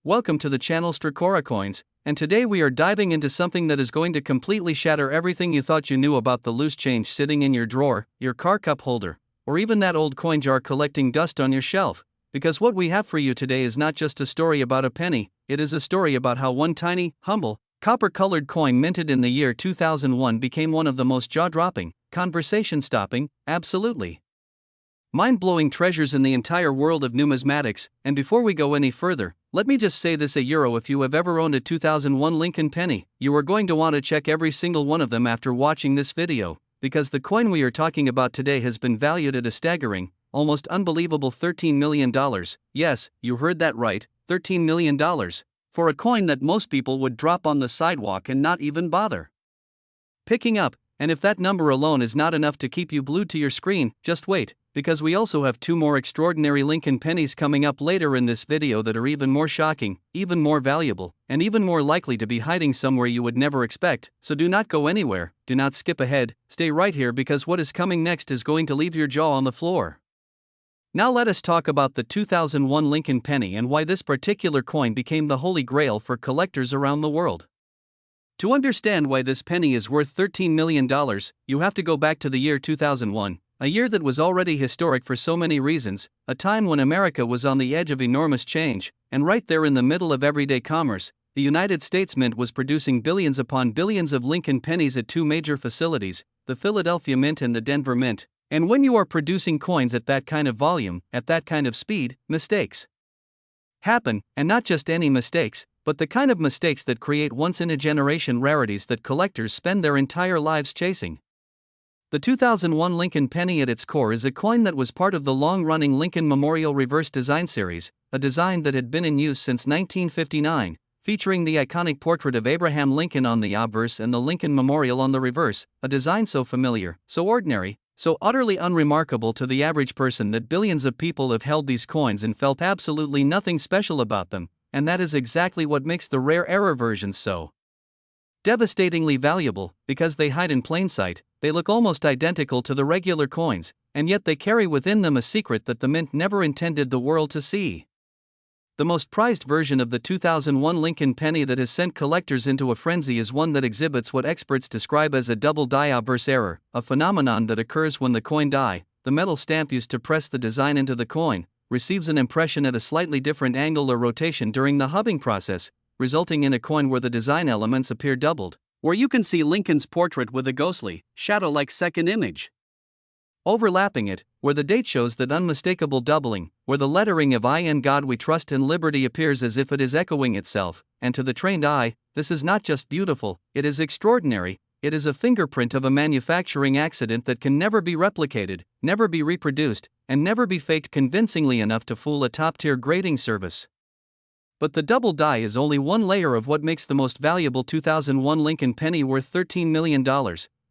Welcome to the channel Strikora Coins, and today we are diving into something that is going to completely shatter everything you thought you knew about the loose change sitting in your drawer, your car cup holder, or even that old coin jar collecting dust on your shelf. Because what we have for you today is not just a story about a penny, it is a story about how one tiny, humble, copper-colored coin minted in the year 2001 became one of the most jaw-dropping, conversation-stopping, absolutely mind-blowing treasures in the entire world of numismatics. And before we go any further, let me just say this: if you have ever owned a 2001 Lincoln Penny, you are going to want to check every single one of them after watching this video, because the coin we are talking about today has been valued at a staggering, almost unbelievable $13 million. Yes, you heard that right, $13 million. For a coin that most people would drop on the sidewalk and not even bother picking up. And if that number alone is not enough to keep you glued to your screen, just wait, because we also have two more extraordinary Lincoln Pennies coming up later in this video that are even more shocking, even more valuable, and even more likely to be hiding somewhere you would never expect. So do not go anywhere, do not skip ahead, stay right here, because what is coming next is going to leave your jaw on the floor. Now let us talk about the 2001 Lincoln Penny and why this particular coin became the holy grail for collectors around the world. To understand why this penny is worth $13 million, you have to go back to the year 2001, a year that was already historic for so many reasons, a time when America was on the edge of enormous change, and right there in the middle of everyday commerce, the United States Mint was producing billions upon billions of Lincoln pennies at two major facilities, the Philadelphia Mint and the Denver Mint. And when you are producing coins at that kind of volume, at that kind of speed, mistakes happen, and not just any mistakes, but the kind of mistakes that create once-in-a-generation rarities that collectors spend their entire lives chasing. The 2001 Lincoln Penny at its core is a coin that was part of the long-running Lincoln Memorial Reverse Design Series, a design that had been in use since 1959, featuring the iconic portrait of Abraham Lincoln on the obverse and the Lincoln Memorial on the reverse, a design so familiar, so ordinary, so utterly unremarkable to the average person that billions of people have held these coins and felt absolutely nothing special about them. And that is exactly what makes the rare error versions so devastatingly valuable, because they hide in plain sight, they look almost identical to the regular coins, and yet they carry within them a secret that the Mint never intended the world to see. The most prized version of the 2001 Lincoln Penny that has sent collectors into a frenzy is one that exhibits what experts describe as a double die obverse error, a phenomenon that occurs when the coin die, the metal stamp used to press the design into the coin, receives an impression at a slightly different angle or rotation during the hubbing process, resulting in a coin where the design elements appear doubled, where you can see Lincoln's portrait with a ghostly, shadow-like second image overlapping it, where the date shows that unmistakable doubling, where the lettering of "I in God We Trust and Liberty" appears as if it is echoing itself, and to the trained eye, this is not just beautiful, it is extraordinary. It is a fingerprint of a manufacturing accident that can never be replicated, never be reproduced, and never be faked convincingly enough to fool a top-tier grading service. But the double die is only one layer of what makes the most valuable 2001 Lincoln Penny worth $13 million,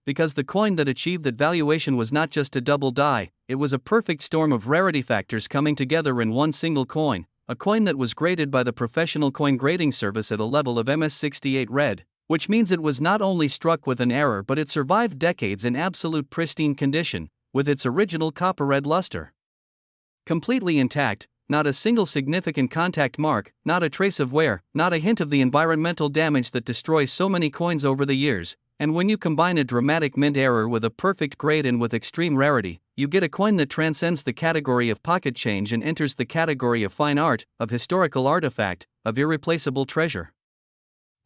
because the coin that achieved that valuation was not just a double die, it was a perfect storm of rarity factors coming together in one single coin, a coin that was graded by the professional coin grading service at a level of MS68 red. Which means it was not only struck with an error, but it survived decades in absolute pristine condition, with its original copper red luster completely intact, not a single significant contact mark, not a trace of wear, not a hint of the environmental damage that destroys so many coins over the years. And when you combine a dramatic mint error with a perfect grade and with extreme rarity, you get a coin that transcends the category of pocket change and enters the category of fine art, of historical artifact, of irreplaceable treasure.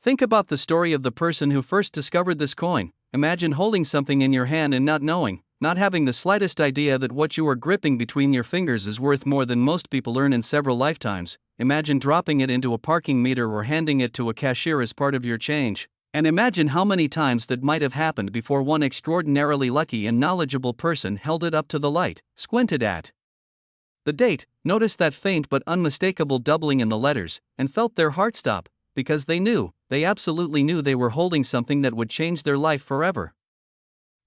Think about the story of the person who first discovered this coin. Imagine holding something in your hand and not knowing, not having the slightest idea that what you are gripping between your fingers is worth more than most people earn in several lifetimes. Imagine dropping it into a parking meter or handing it to a cashier as part of your change. And imagine how many times that might have happened before one extraordinarily lucky and knowledgeable person held it up to the light, squinted at the date, noticed that faint but unmistakable doubling in the letters, and felt their heart stop, because they absolutely knew they were holding something that would change their life forever.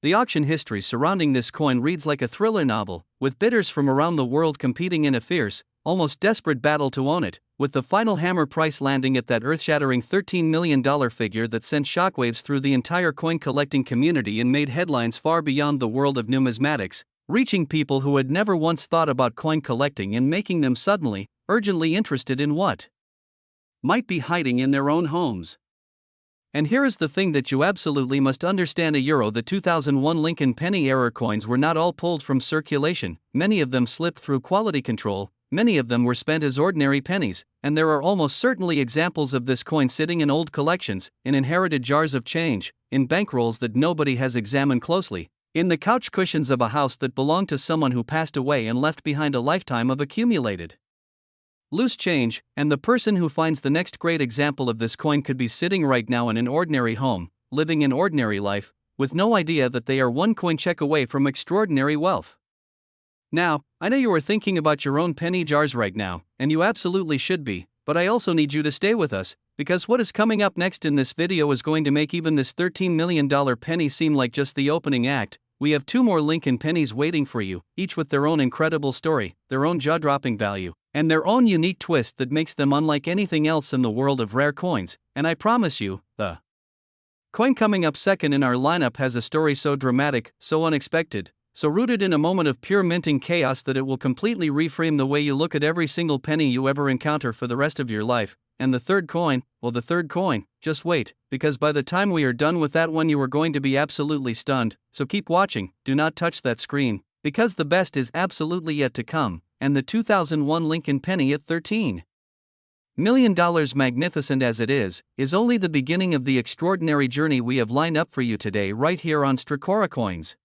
The auction history surrounding this coin reads like a thriller novel, with bidders from around the world competing in a fierce, almost desperate battle to own it, with the final hammer price landing at that earth-shattering $13 million figure that sent shockwaves through the entire coin-collecting community and made headlines far beyond the world of numismatics, reaching people who had never once thought about coin collecting and making them suddenly, urgently interested in what might be hiding in their own homes. And here is the thing that you absolutely must understand: the 2001 Lincoln Penny error coins were not all pulled from circulation, many of them slipped through quality control, many of them were spent as ordinary pennies, and there are almost certainly examples of this coin sitting in old collections, in inherited jars of change, in bankrolls that nobody has examined closely, in the couch cushions of a house that belonged to someone who passed away and left behind a lifetime of accumulated loose change. And the person who finds the next great example of this coin could be sitting right now in an ordinary home, living an ordinary life, with no idea that they are one coin check away from extraordinary wealth. Now, I know you are thinking about your own penny jars right now, and you absolutely should be, but I also need you to stay with us, because what is coming up next in this video is going to make even this $13 million penny seem like just the opening act. We have 2 more Lincoln pennies waiting for you, each with their own incredible story, their own jaw-dropping value, and their own unique twist that makes them unlike anything else in the world of rare coins. And I promise you, the coin coming up second in our lineup has a story so dramatic, so unexpected, so rooted in a moment of pure minting chaos that it will completely reframe the way you look at every single penny you ever encounter for the rest of your life. And the third coin, just wait, because by the time we are done with that one you are going to be absolutely stunned. So keep watching, do not touch that screen, because the best is absolutely yet to come. And the 2001 Lincoln Penny at $13 million, magnificent as it is only the beginning of the extraordinary journey we have lined up for you today right here on Strikora Coins.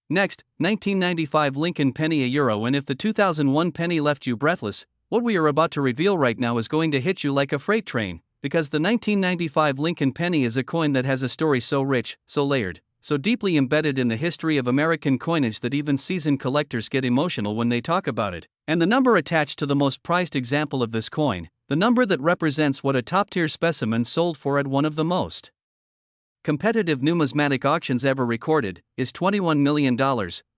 Next, 1995 Lincoln Penny €, and if the 2001 penny left you breathless, what we are about to reveal right now is going to hit you like a freight train, because the 1995 Lincoln Penny is a coin that has a story so rich, so layered, so deeply embedded in the history of American coinage that even seasoned collectors get emotional when they talk about it. And the number attached to the most prized example of this coin, the number that represents what a top-tier specimen sold for at one of the most competitive numismatic auctions ever recorded, is $21 million.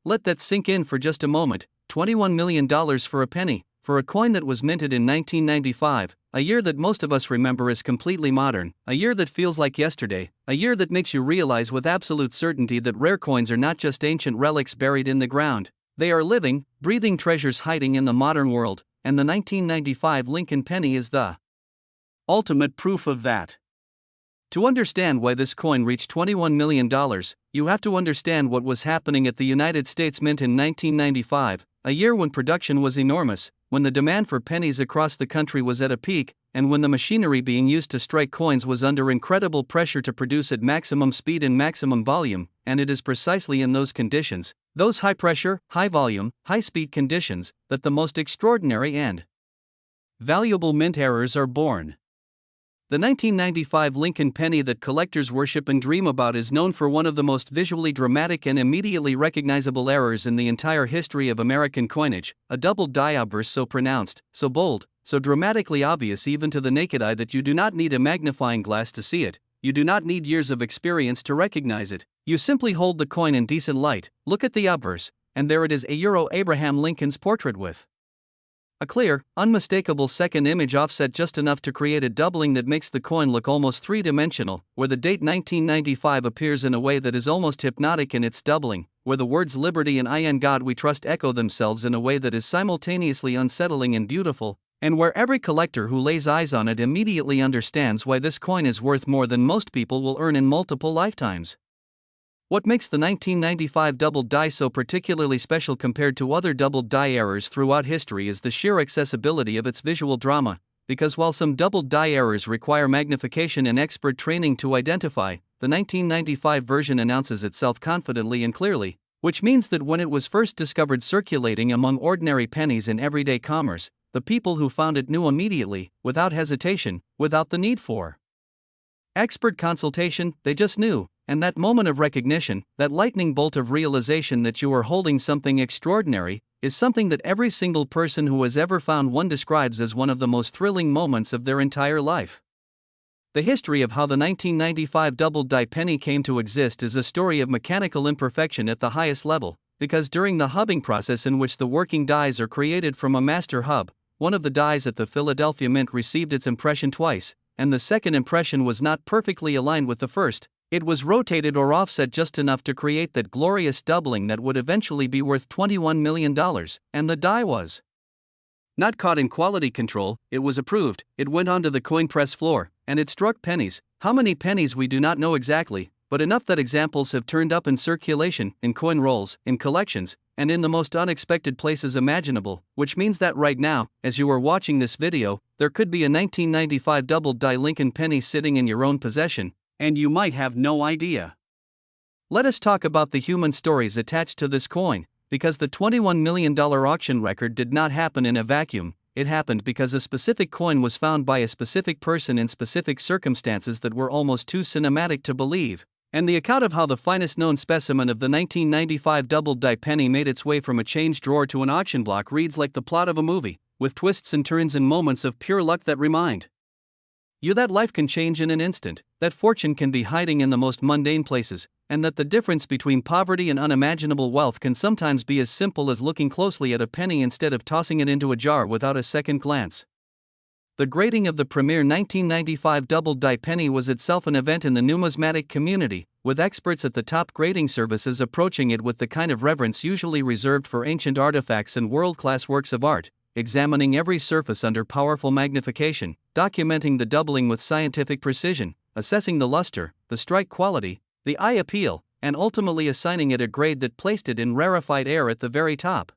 Let that sink in for just a moment. $21 million for a penny, for a coin that was minted in 1995, a year that most of us remember as completely modern, a year that feels like yesterday, a year that makes you realize with absolute certainty that rare coins are not just ancient relics buried in the ground, they are living, breathing treasures hiding in the modern world, and the 1995 Lincoln Penny is the ultimate proof of that. To understand why this coin reached $21 million, you have to understand what was happening at the United States Mint in 1995, a year when production was enormous, when the demand for pennies across the country was at a peak, and when the machinery being used to strike coins was under incredible pressure to produce at maximum speed and maximum volume. And it is precisely in those conditions, those high pressure, high volume, high speed conditions, that the most extraordinary and valuable mint errors are born. The 1995 Lincoln Penny that collectors worship and dream about is known for one of the most visually dramatic and immediately recognizable errors in the entire history of American coinage, a doubled die obverse so pronounced, so bold, so dramatically obvious even to the naked eye that you do not need a magnifying glass to see it, you do not need years of experience to recognize it, you simply hold the coin in decent light, look at the obverse, and there it is, Abraham Lincoln's portrait with a clear, unmistakable second image offset just enough to create a doubling that makes the coin look almost three-dimensional, where the date 1995 appears in a way that is almost hypnotic in its doubling, where the words liberty and I in God we trust echo themselves in a way that is simultaneously unsettling and beautiful, and where every collector who lays eyes on it immediately understands why this coin is worth more than most people will earn in multiple lifetimes. What makes the 1995 doubled die so particularly special compared to other doubled die errors throughout history is the sheer accessibility of its visual drama, because while some doubled die errors require magnification and expert training to identify, the 1995 version announces itself confidently and clearly, which means that when it was first discovered circulating among ordinary pennies in everyday commerce, the people who found it knew immediately, without hesitation, without the need for expert consultation, they just knew. And that moment of recognition, that lightning bolt of realization that you are holding something extraordinary, is something that every single person who has ever found one describes as one of the most thrilling moments of their entire life. The history of how the 1995 doubled die penny came to exist is a story of mechanical imperfection at the highest level, because during the hubbing process in which the working dies are created from a master hub, one of the dies at the Philadelphia Mint received its impression twice, and the second impression was not perfectly aligned with the first. It was rotated or offset just enough to create that glorious doubling that would eventually be worth $21 million, and the die was Not caught in quality control, it was approved, it went onto the coin press floor, and it struck pennies. How many pennies we do not know exactly, but enough that examples have turned up in circulation, in coin rolls, in collections, and in the most unexpected places imaginable, which means that right now, as you are watching this video, there could be a 1995 double-die Lincoln penny sitting in your own possession, and you might have no idea. Let us talk about the human stories attached to this coin, because the $21 million auction record did not happen in a vacuum. It happened because a specific coin was found by a specific person in specific circumstances that were almost too cinematic to believe. And the account of how the finest known specimen of the 1995 double-die penny made its way from a change drawer to an auction block reads like the plot of a movie, with twists and turns and moments of pure luck that remind you that life can change in an instant, that fortune can be hiding in the most mundane places, and that the difference between poverty and unimaginable wealth can sometimes be as simple as looking closely at a penny instead of tossing it into a jar without a second glance. The grading of the premier 1995 double-die penny was itself an event in the numismatic community, with experts at the top grading services approaching it with the kind of reverence usually reserved for ancient artifacts and world-class works of art, examining every surface under powerful magnification, documenting the doubling with scientific precision, assessing the luster, the strike quality, the eye appeal, and ultimately assigning it a grade that placed it in rarefied air at the very top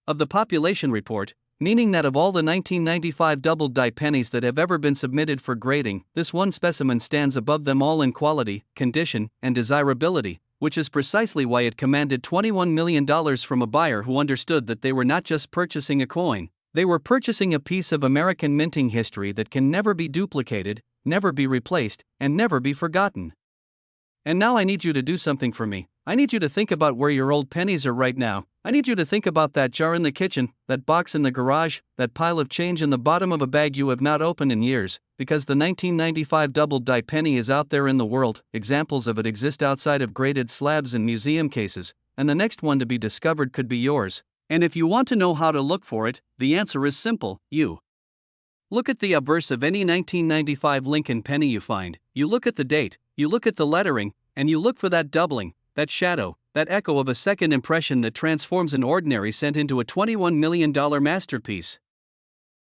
of the population report, meaning that of all the 1995 double-die pennies that have ever been submitted for grading, this one specimen stands above them all in quality, condition, and desirability, which is precisely why it commanded $21 million from a buyer who understood that they were not just purchasing a coin, they were purchasing a piece of American minting history that can never be duplicated, never be replaced, and never be forgotten. And now I need you to do something for me. I need you to think about where your old pennies are right now. I need you to think about that jar in the kitchen, that box in the garage, that pile of change in the bottom of a bag you have not opened in years, because the 1995 double-die penny is out there in the world, examples of it exist outside of graded slabs and museum cases, and the next one to be discovered could be yours. And if you want to know how to look for it, the answer is simple: you look at the obverse of any 1995 Lincoln penny you find, you look at the date, you look at the lettering, and you look for that doubling, that shadow, that echo of a second impression that transforms an ordinary cent into a $21 million masterpiece.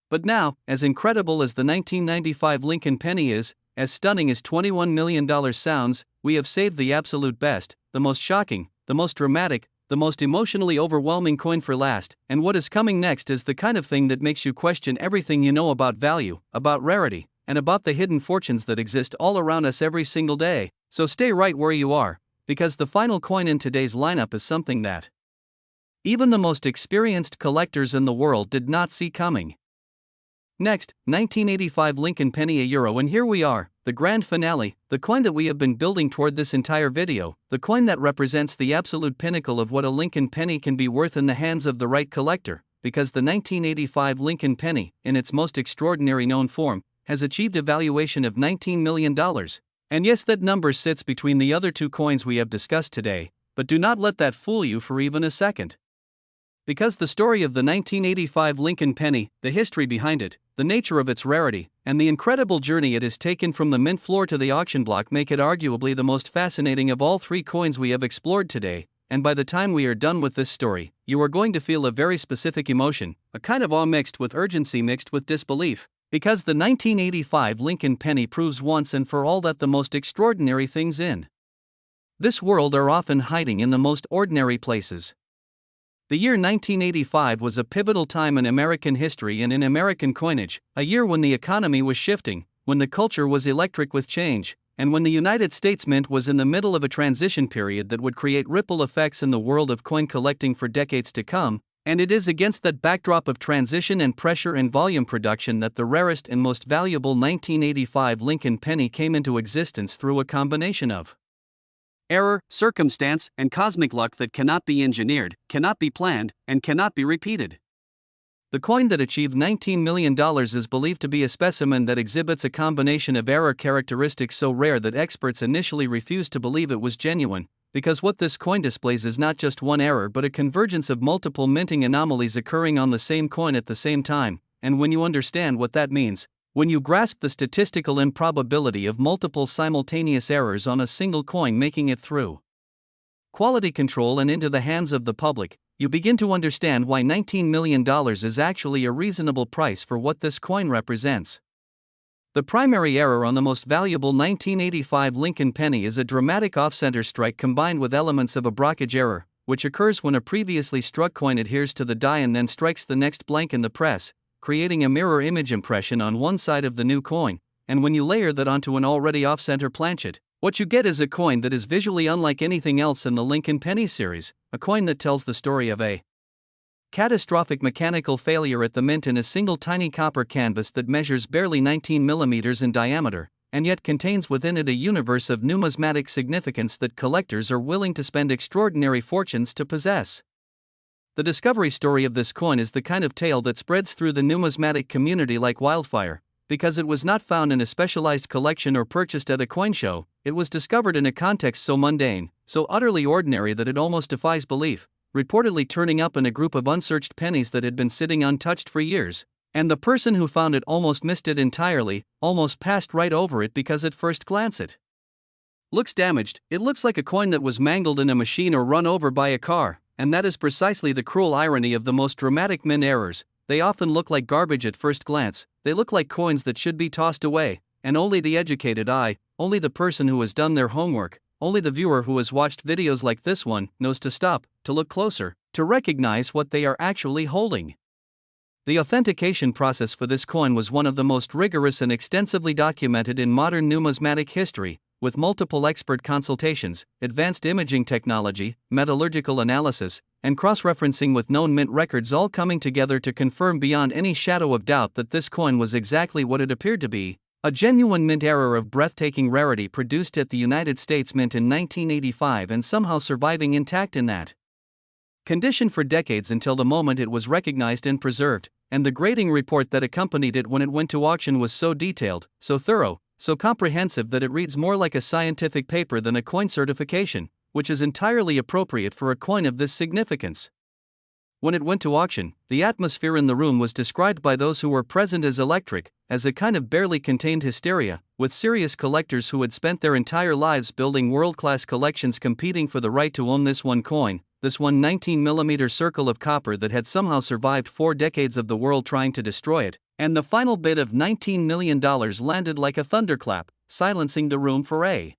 But now, as incredible as the 1995 Lincoln penny is, as stunning as $21 million sounds, we have saved the absolute best, the most shocking, the most dramatic, the most emotionally overwhelming coin for last, and what is coming next is the kind of thing that makes you question everything you know about value, about rarity, and about the hidden fortunes that exist all around us every single day. So stay right where you are, because the final coin in today's lineup is something that even the most experienced collectors in the world did not see coming. Next, 1985 Lincoln penny €1, and here we are, the grand finale, the coin that we have been building toward this entire video, the coin that represents the absolute pinnacle of what a Lincoln penny can be worth in the hands of the right collector, because the 1985 Lincoln penny, in its most extraordinary known form, has achieved a valuation of $19 million. And yes, that number sits between the other two coins we have discussed today, but do not let that fool you for even a second. Because the story of the 1985 Lincoln penny, the history behind it, the nature of its rarity, and the incredible journey it has taken from the mint floor to the auction block make it arguably the most fascinating of all three coins we have explored today, and by the time we are done with this story, you are going to feel a very specific emotion, a kind of awe mixed with urgency mixed with disbelief, because the 1985 Lincoln penny proves once and for all that the most extraordinary things in this world are often hiding in the most ordinary places. The year 1985 was a pivotal time in American history and in American coinage, a year when the economy was shifting, when the culture was electric with change, and when the United States Mint was in the middle of a transition period that would create ripple effects in the world of coin collecting for decades to come, and it is against that backdrop of transition and pressure and volume production that the rarest and most valuable 1985 Lincoln penny came into existence through a combination of error, circumstance, and cosmic luck that cannot be engineered, cannot be planned, and cannot be repeated. The coin that achieved $19 million is believed to be a specimen that exhibits a combination of error characteristics so rare that experts initially refused to believe it was genuine, because what this coin displays is not just one error but a convergence of multiple minting anomalies occurring on the same coin at the same time, and when you understand what that means, when you grasp the statistical improbability of multiple simultaneous errors on a single coin making it through quality control and into the hands of the public, you begin to understand why $19 million is actually a reasonable price for what this coin represents. The primary error on the most valuable 1985 Lincoln penny is a dramatic off-center strike combined with elements of a blockage error, which occurs when a previously struck coin adheres to the die and then strikes the next blank in the press, creating a mirror image impression on one side of the new coin, and when you layer that onto an already off-center planchet, what you get is a coin that is visually unlike anything else in the Lincoln Penny series, a coin that tells the story of a catastrophic mechanical failure at the mint in a single tiny copper canvas that measures barely 19 millimeters in diameter, and yet contains within it a universe of numismatic significance that collectors are willing to spend extraordinary fortunes to possess. The discovery story of this coin is the kind of tale that spreads through the numismatic community like wildfire, because it was not found in a specialized collection or purchased at a coin show. It was discovered in a context so mundane, so utterly ordinary that it almost defies belief, reportedly turning up in a group of unsearched pennies that had been sitting untouched for years, and the person who found it almost missed it entirely, almost passed right over it because at first glance it looks damaged. It looks like a coin that was mangled in a machine or run over by a car, and that is precisely the cruel irony of the most dramatic mint errors. They often look like garbage at first glance. They look like coins that should be tossed away, and only the educated eye, only the person who has done their homework, only the viewer who has watched videos like this one knows to stop, to look closer, to recognize what they are actually holding. The authentication process for this coin was one of the most rigorous and extensively documented in modern numismatic history, with multiple expert consultations, advanced imaging technology, metallurgical analysis, and cross-referencing with known mint records all coming together to confirm beyond any shadow of doubt that this coin was exactly what it appeared to be, a genuine mint error of breathtaking rarity produced at the United States Mint in 1985 and somehow surviving intact in that condition for decades until the moment it was recognized and preserved, and the grading report that accompanied it when it went to auction was so detailed, so thorough, so comprehensive that it reads more like a scientific paper than a coin certification, which is entirely appropriate for a coin of this significance. When it went to auction, the atmosphere in the room was described by those who were present as electric, as a kind of barely contained hysteria, with serious collectors who had spent their entire lives building world-class collections competing for the right to own this one coin, this one 19mm circle of copper that had somehow survived 4 decades of the world trying to destroy it, and the final bid of $19 million landed like a thunderclap, silencing the room for a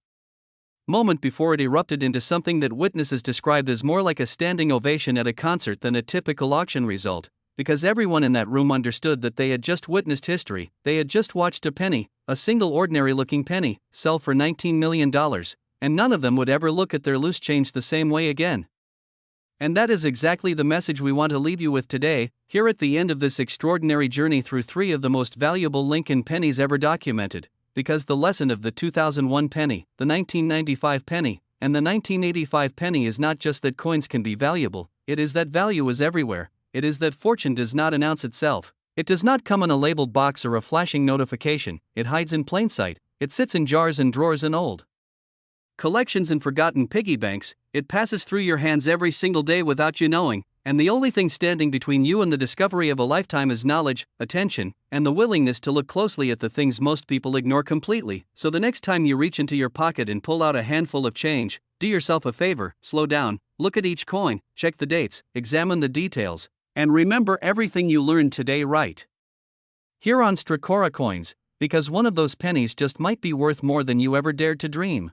moment before it erupted into something that witnesses described as more like a standing ovation at a concert than a typical auction result, because everyone in that room understood that they had just witnessed history. They had just watched a penny, a single ordinary-looking penny, sell for $19 million, and none of them would ever look at their loose change the same way again. And that is exactly the message we want to leave you with today, here at the end of this extraordinary journey through 3 of the most valuable Lincoln pennies ever documented, because the lesson of the 2001 penny, the 1995 penny, and the 1985 penny is not just that coins can be valuable, it is that value is everywhere, it is that fortune does not announce itself, it does not come in a labeled box or a flashing notification, it hides in plain sight, it sits in jars and drawers in old collections and forgotten piggy banks, it passes through your hands every single day without you knowing, and the only thing standing between you and the discovery of a lifetime is knowledge, attention, and the willingness to look closely at the things most people ignore completely. So the next time you reach into your pocket and pull out a handful of change, do yourself a favor, slow down, look at each coin, check the dates, examine the details, and remember everything you learned today right here on Strikora Coins, because one of those pennies just might be worth more than you ever dared to dream.